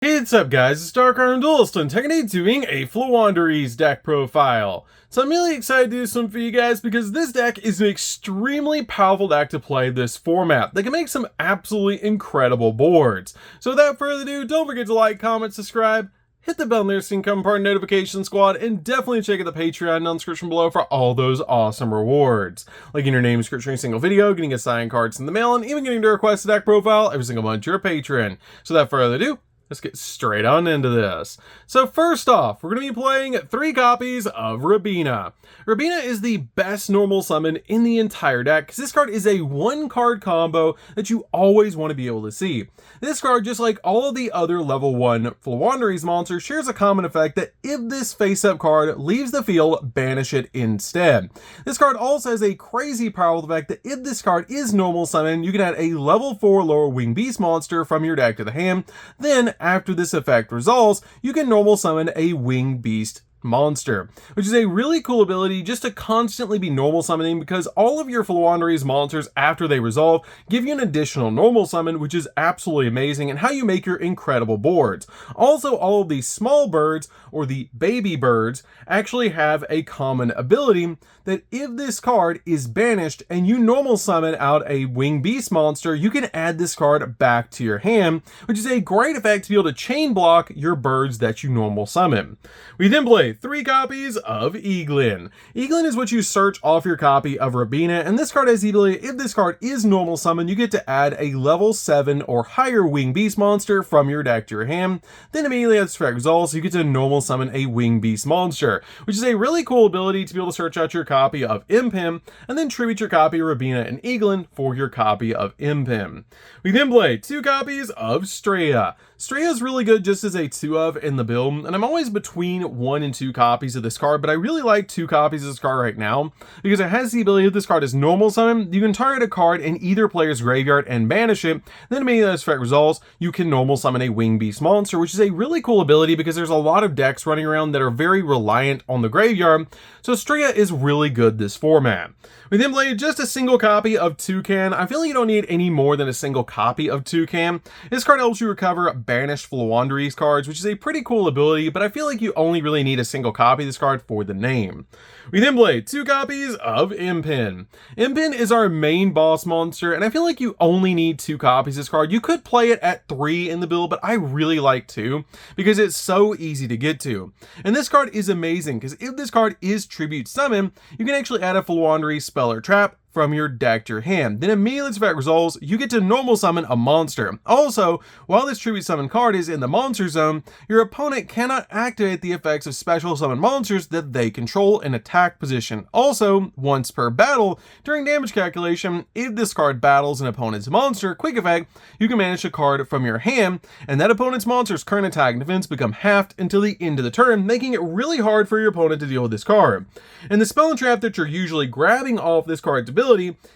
Hey, what's up guys, it's DarkArmedDuelist and today doing a Floowandereeze deck profile. So I'm really excited to do some for you guys because this deck is an extremely powerful deck to play this format that can make some absolutely incredible boards. So without further ado, don't forget to like, comment, subscribe, hit the bell near to become part of Notification Squad, and definitely check out the Patreon in the description below for all those awesome rewards. Like in your name description, a single video, getting assigned cards in the mail, and even getting to request a deck profile every single month to your patron. So without further ado, let's get straight on into this. So first off, we're going to be playing 3 copies of Rabina. Rabina is the best normal summon in the entire deck because this card is a 1-card combo that you always want to be able to see. This card, just like all of the other level 1 Floowandereeze monsters, shares a common effect that if this face-up card leaves the field, banish it instead. This card also has a crazy powerful effect that if this card is normal summon, you can add a level 4 lower wing beast monster from your deck to the hand. Then after this effect resolves, you can normal summon a wing beast monster, which is a really cool ability just to constantly be normal summoning because all of your Floowandereeze monsters after they resolve give you an additional normal summon, which is absolutely amazing and how you make your incredible boards. Also, all of these small birds or the baby birds actually have a common ability that if this card is banished and you normal summon out a wing beast monster, you can add this card back to your hand, which is a great effect to be able to chain block your birds that you normal summon. We then play 3 copies of Eaglin. Eaglin is what you search off your copy of Rabina, and this card has the ability, if this card is normal summon, you get to add a level 7 or higher wing beast monster from your deck to your hand. Then immediately as effect resolves, you get to normal summon a wing beast monster, which is a really cool ability to be able to search out your copy of Impim, and then tribute your copy of Rabina and Eaglin for your copy of Impim. We then play 2 copies of Straya. Straya is really good just as a 2-of in the build, and I'm always between 1 and 2 copies of this card, but I really like 2 copies of this card right now because it has the ability, if this card is normal summon, you can target a card in either player's graveyard and banish it. Then immediately as effect resolves, you can normal summon a wing beast monster, which is a really cool ability because there's a lot of decks running around that are very reliant on the graveyard, so Straya is really good this format. We then play just a single copy of Toucan. I feel like you don't need any more than a single copy of Toucan. This card helps you recover banished Floowandereeze cards, which is a pretty cool ability, but I feel like you only really need a single copy of this card for the name. We then play 2 copies of Impin. Impin is our main boss monster, and I feel like you only need 2 copies of this card. You could play it at 3 in the build, but I really like 2 because it's so easy to get to. And this card is amazing because if this card is tribute summon, you can actually add a Floowandereeze spell or trap from your deck to your hand. Then immediately as effect resolves, you get to normal summon a monster. Also, while this tribute summon card is in the monster zone, your opponent cannot activate the effects of special summon monsters that they control in attack position. Also, once per battle, during damage calculation, if this card battles an opponent's monster, quick effect, you can banish a card from your hand, and that opponent's monster's current attack and defense become halved until the end of the turn, making it really hard for your opponent to deal with this card. And the spell and trap that you're usually grabbing off this card's ability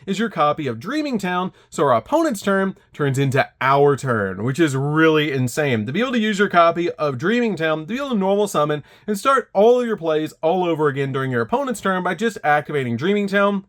is your copy of Dreaming Town, so our opponent's turn turns into our turn, which is really insane. To be able to use your copy of Dreaming Town to be able to normal summon and start all of your plays all over again during your opponent's turn by just activating Dreaming Town,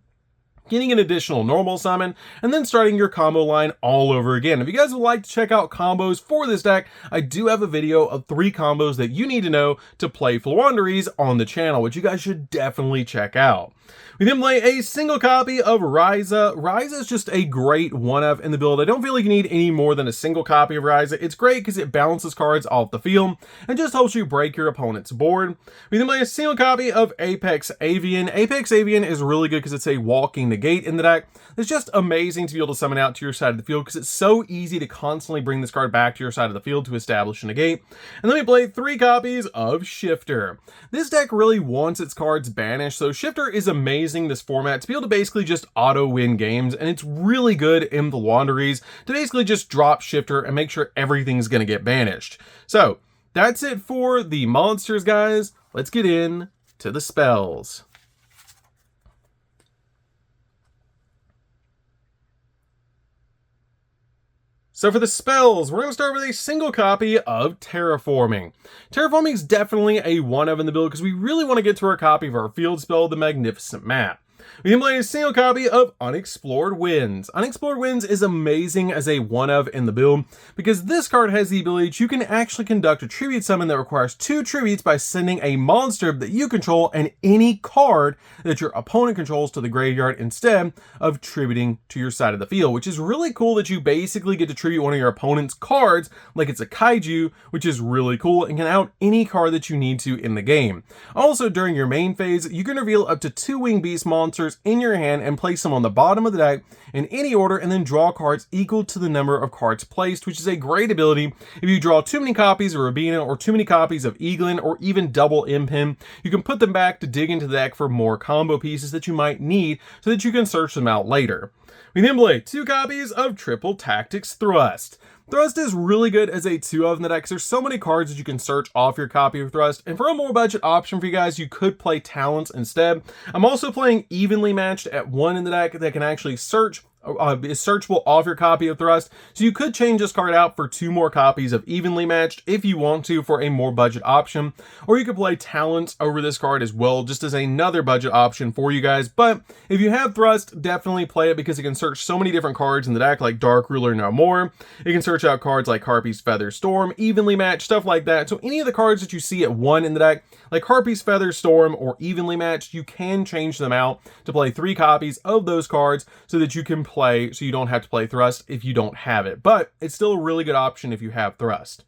getting an additional normal summon, and then starting your combo line all over again. If you guys would like to check out combos for this deck, I do have a video of 3 combos that you need to know to play Floowandereeze on the channel, which you guys should definitely check out. We then play a single copy of Ryza. Ryza is just a great 1-of in the build. I don't feel like you need any more than a single copy of Ryza. It's great because it balances cards off the field and just helps you break your opponent's board. We then play a single copy of Apex Avian. Apex Avian is really good because it's a walking negate in the deck. It's just amazing to be able to summon out to your side of the field because it's so easy to constantly bring this card back to your side of the field to establish a negate. And then we play 3 copies of Shifter. This deck really wants its cards banished, so Shifter is amazing this format to be able to basically just auto win games, and it's really good in the Floowandereeze to basically just drop Shifter and make sure everything's gonna get banished. So that's it for the monsters, guys. Let's get in to the spells. So for the spells, we're going to start with a single copy of Terraforming. Terraforming is definitely a 1-of in the build because we really want to get to our copy of our field spell, the Magnificent Map. We then play a single copy of Unexplored Winds. Unexplored Winds is amazing as a one-of in the build because this card has the ability that you can actually conduct a tribute summon that requires 2 tributes by sending a monster that you control and any card that your opponent controls to the graveyard instead of tributing to your side of the field, which is really cool that you basically get to tribute one of your opponent's cards like it's a kaiju, which is really cool and can out any card that you need to in the game. Also, during your main phase, you can reveal up to 2 Winged Beast monsters in your hand and place them on the bottom of the deck in any order and then draw cards equal to the number of cards placed, which is a great ability if you draw too many copies of Rabina or too many copies of Eaglin or even double Impin. You can put them back to dig into the deck for more combo pieces that you might need so that you can search them out later. We then play 2 copies of Triple Tactics Thrust. Thrust is really good as a 2-of in the deck because there's so many cards that you can search off your copy of Thrust, and for a more budget option for you guys, you could play Talents instead. I'm also playing Evenly Matched at 1 in the deck that can actually search is searchable off your copy of Thrust, so you could change this card out for 2 more copies of Evenly Matched if you want to for a more budget option, or you could play Talents over this card as well just as another budget option for you guys. But if you have Thrust, definitely play it because it can search so many different cards in the deck like Dark Ruler No More. It can search out cards like Harpy's Feather Storm, Evenly Matched, stuff like that. So any of the cards that you see at 1 in the deck like Harpy's Feather Storm or Evenly Matched, you can change them out to play 3 copies of those cards so that you can play, so you don't have to play Thrust if you don't have it. But it's still a really good option if you have Thrust.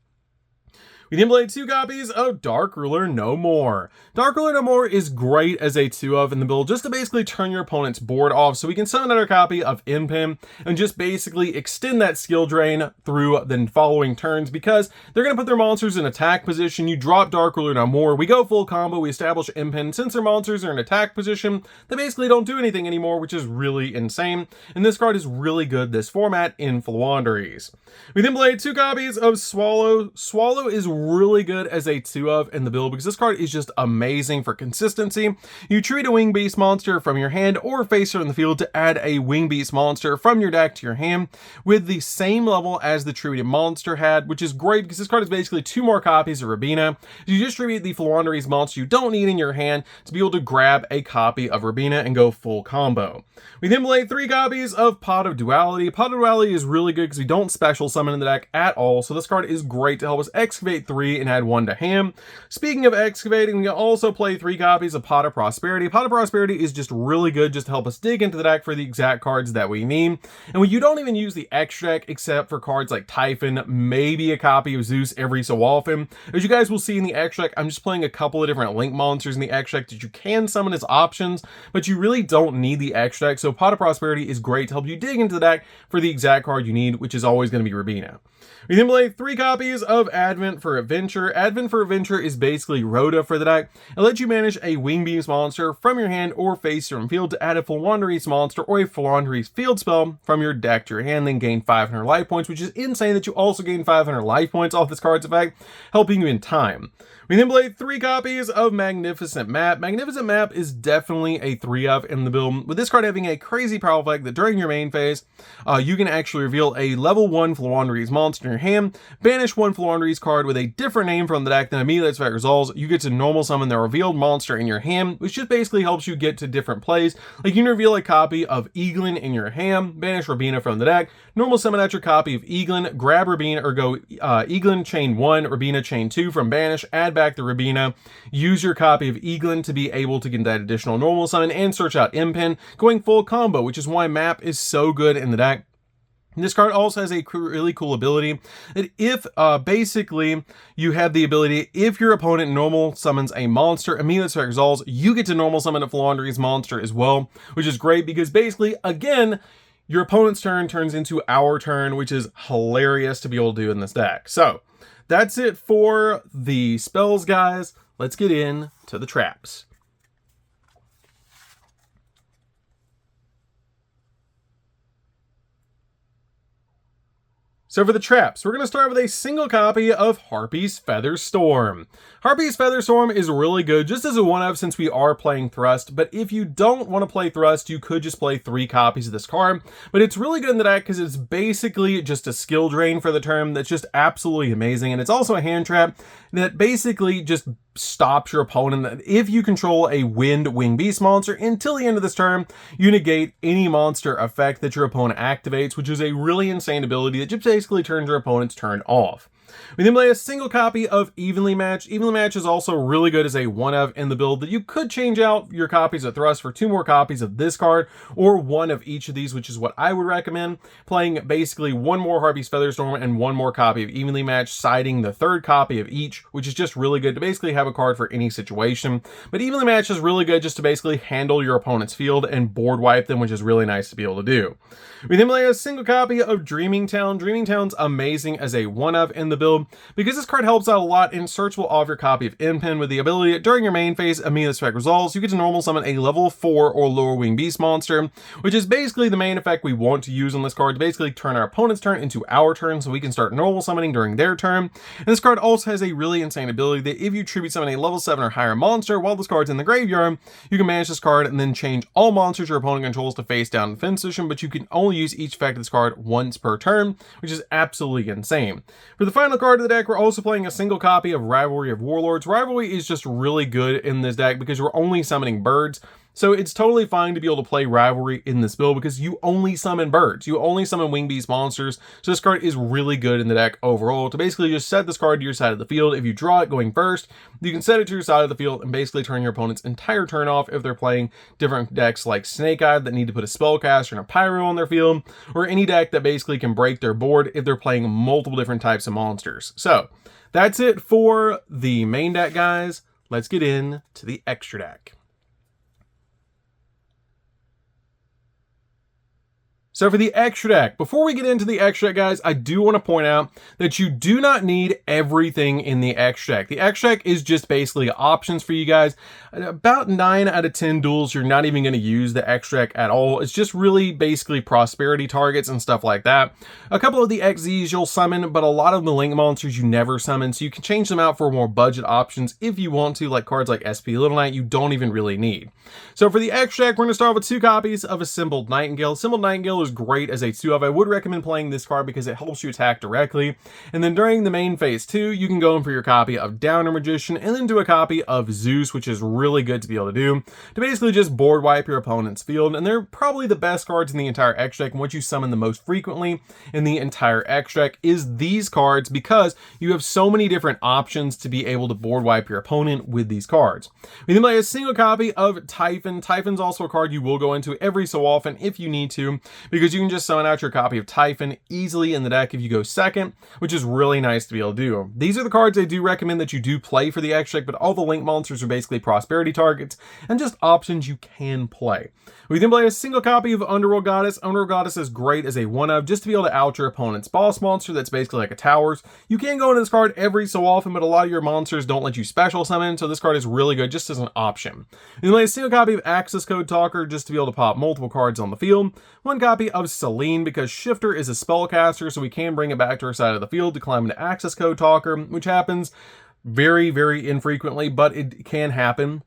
We then play 2 copies of Dark Ruler No More. Dark Ruler No More is great as a 2-of in the build just to basically turn your opponent's board off so we can summon another copy of Impin and just basically extend that skill drain through the following turns because they're going to put their monsters in attack position. You drop Dark Ruler No More, we go full combo, we establish Impin. Since their monsters are in attack position, they basically don't do anything anymore, which is really insane. And this card is really good this format in Floowandereeze. We then play 2 copies of Swallow. Swallow is really good as a 2-of in the build because this card is just amazing for consistency. You treat a Winged Beast monster from your hand or face her in the field to add a Winged Beast monster from your deck to your hand with the same level as the treated monster had, which is great because this card is basically 2 more copies of Rabina. You distribute the Floowandereeze monster you don't need in your hand to be able to grab a copy of Rabina and go full combo. We then play 3 copies of Pot of Duality. Pot of Duality is really good because we don't special summon in the deck at all, so this card is great to help us excavate 3 and add 1 to hand. Speaking of excavating, we can also play 3 copies of Pot of Prosperity. Pot of Prosperity is just really good just to help us dig into the deck for the exact cards that we need. And when you don't even use the extra deck except for cards like Typhon, maybe a copy of Zeus every so often. As you guys will see in the extra deck, I'm just playing a couple of different Link monsters in the extra deck that you can summon as options, but you really don't need the extra deck. So Pot of Prosperity is great to help you dig into the deck for the exact card you need, which is always going to be Rabina. We then play 3 copies of Advent for Adventure. Advent for Adventure is basically Rhoda for the deck. It lets you manage a Winged Beast monster from your hand or face your own field to add a Floowandereeze monster or a Floowandereeze field spell from your deck to your hand, then gain 500 life points, which is insane that you also gain 500 life points off this card's effect, helping you in time. We then play 3 copies of Magnificent Map. Magnificent Map is definitely a 3-of in the build, with this card having a crazy power effect that during your main phase, you can actually reveal a level 1 Floowandereeze monster in your hand, banish 1 Floowandereeze card with a different name from the deck, then immediately its effect resolves. You get to normal summon the revealed monster in your hand, which just basically helps you get to different plays. Like you can reveal a copy of Eaglin in your hand, banish Rabina from the deck, normal summon out your copy of Eaglin, grab Rabina, or go Eaglin chain 1, Rabina chain 2 from banish, add back the Rabina, use your copy of Eaglin to be able to get that additional normal summon and search out Impin, going full combo, which is why Map is so good in the deck. This card also has a really cool ability that if basically you have the ability, if your opponent normal summons a monster, immediately resolves, you get to normal summon a Floowandereeze monster as well, which is great because basically, again, your opponent's turn turns into our turn, which is hilarious to be able to do in this deck. So that's it for the spells, guys. Let's get into the traps. So for the traps, we're going to start with a single copy of Harpy's Feather Storm. Harpy's Feather Storm is really good just as a one-of since we are playing Thrust, but if you don't want to play Thrust, you could just play 3 copies of this card, but it's really good in the deck because it's basically just a skill drain for the turn that's just absolutely amazing, and it's also a hand trap that basically just stops your opponent. If you control a wind wing beast monster until the end of this turn, you negate any monster effect that your opponent activates, which is a really insane ability that just basically turns your opponent's turn off. We then play a single copy of Evenly Matched. Evenly Matched is also really good as a 1-of in the build that you could change out your copies of Thrust for 2 more copies of this card, or 1 of each of these, which is what I would recommend. Playing basically 1 more Harpy's Featherstorm and 1 more copy of Evenly Matched, siding the 3rd copy of each, which is just really good to basically have a card for any situation. But Evenly Matched is really good just to basically handle your opponent's field and board wipe them, which is really nice to be able to do. We then play a single copy of Dreaming Town. Dreaming Town's amazing as a 1-of in the build because this card helps out a lot in searchable off your copy of Impin with the ability that during your main phase of Meli effect resolves, you get to normal summon a level 4 or lower wing beast monster, which is basically the main effect we want to use on this card to basically turn our opponent's turn into our turn so we can start normal summoning during their turn. And this card also has a really insane ability that if you tribute summon a level 7 or higher monster while this card's in the graveyard, you can manage this card and then change all monsters your opponent controls to face down defense position, but you can only use each effect of this card once per turn, which is absolutely insane. For the final card of the deck, we're also playing a single copy of Rivalry of Warlords. Rivalry is just really good in this deck because we're only summoning birds. So it's totally fine to be able to play Rivalry in this build because you only summon birds. You only summon wing beast monsters. So this card is really good in the deck overall to basically just set this card to your side of the field. If you draw it going first, you can set it to your side of the field and basically turn your opponent's entire turn off if they're playing different decks like Snake Eye that need to put a Spellcaster and a Pyro on their field, or any deck that basically can break their board if they're playing multiple different types of monsters. So that's it for the main deck, guys. Let's get into the extra deck. So for the extra deck, before we get into the extra deck, guys, I do want to point out that you do not need everything in the extra deck. The extra deck is just basically options for you guys. About 9 out of 10 duels, you're not even going to use the extra deck at all. It's just really basically prosperity targets and stuff like that. A couple of the XZs you'll summon, but a lot of the link monsters you never summon, so you can change them out for more budget options if you want to, like cards like SP Little Knight you don't even really need. So for the extra deck, we're going to start with 2 copies of Assembled Nightingale. Assembled Nightingale is great as a 2-of. I would recommend playing this card because it helps you attack directly. And then during the main phase 2, you can go in for your copy of Downer Magician and then do a copy of Zeus, which is really good to be able to do to basically just board wipe your opponent's field. And they're probably the best cards in the entire extra deck, and what you summon the most frequently in the entire extra deck is these cards because you have so many different options to be able to board wipe your opponent with these cards. We then play a single copy of Typhon. Typhon's also a card you will go into every so often if you need to, because you can just summon out your copy of Typhon easily in the deck if you go second, which is really nice to be able to do. These are the cards I do recommend that you do play for the extra deck, but all the link monsters are basically prosperity targets and just options you can play. We then play a single copy of Underworld Goddess. Underworld Goddess is great as a 1-of just to be able to out your opponent's boss monster that's basically like a towers. You can go into this card every so often, but a lot of your monsters don't let you special summon, so this card is really good just as an option. We then play a single copy of Access Code Talker just to be able to pop multiple cards on the field. 1 copy of Selene because Shifter is a spellcaster, so we can bring it back to our side of the field to climb into Access Code Talker, which happens very, very infrequently, but it can happen.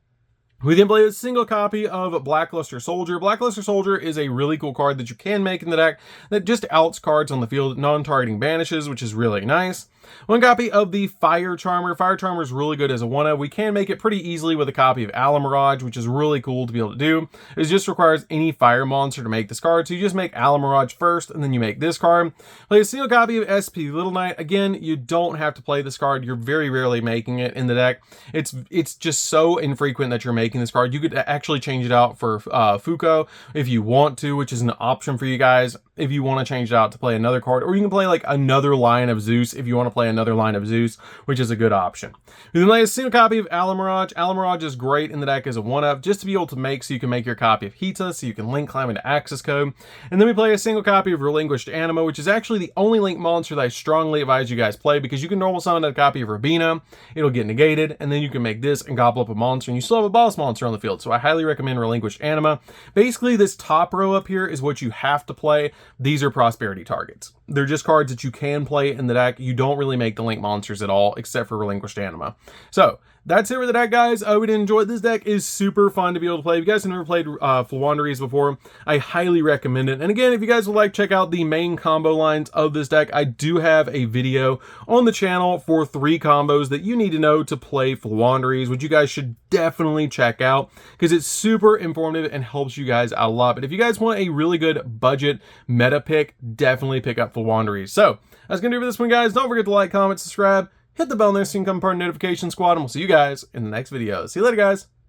We then play a single copy of Blackluster Soldier. Blackluster Soldier is a really cool card that you can make in the deck that just outs cards on the field, non-targeting banishes, which is really nice. 1 copy of the Fire Charmer. Fire Charmer is really good as a 1-of. We can make it pretty easily with a copy of Alamirage, which is really cool to be able to do. It just requires any fire monster to make this card, so you just make Alamirage first, and then you make this card. Play a single copy of SP Little Knight. Again, you don't have to play this card. You're very rarely making it in the deck. It's just so infrequent that you're making this card. You could actually change it out for Fuko if you want to, which is an option for you guys if you want to change it out to play another card, or you can play like another line of Zeus if you want to play another line of Zeus, which is a good option. We then play a single copy of Alamirage. Alamirage is great in the deck as a 1-of just to be able to make so you can make your copy of Hita so you can link climb into Access Code. And then we play a single copy of Relinquished Anima, which is actually the only link monster that I strongly advise you guys play because you can normal summon a copy of Rabina, it'll get negated, and then you can make this and gobble up a monster and you still have a boss monster on the field. So I highly recommend Relinquished Anima. Basically, this top row up here is what you have to play. These are prosperity targets. They're just cards that you can play in the deck. You don't really make the link monsters at all, except for Relinquished Anima. So that's it for the deck, guys. I hope you did enjoy it. This deck is super fun to be able to play. If you guys have never played Floowandereeze before, I highly recommend it. And again, if you guys would like to check out the main combo lines of this deck, I do have a video on the channel for 3 combos that you need to know to play Floowandereeze, which you guys should definitely check out because it's super informative and helps you guys out a lot. But if you guys want a really good budget meta pick, definitely pick up Floowandereeze. So that's going to do it for this one, guys. Don't forget to like, comment, subscribe, hit the bell next so you can become part of the notification squad, and we'll see you guys in the next video. See you later, guys.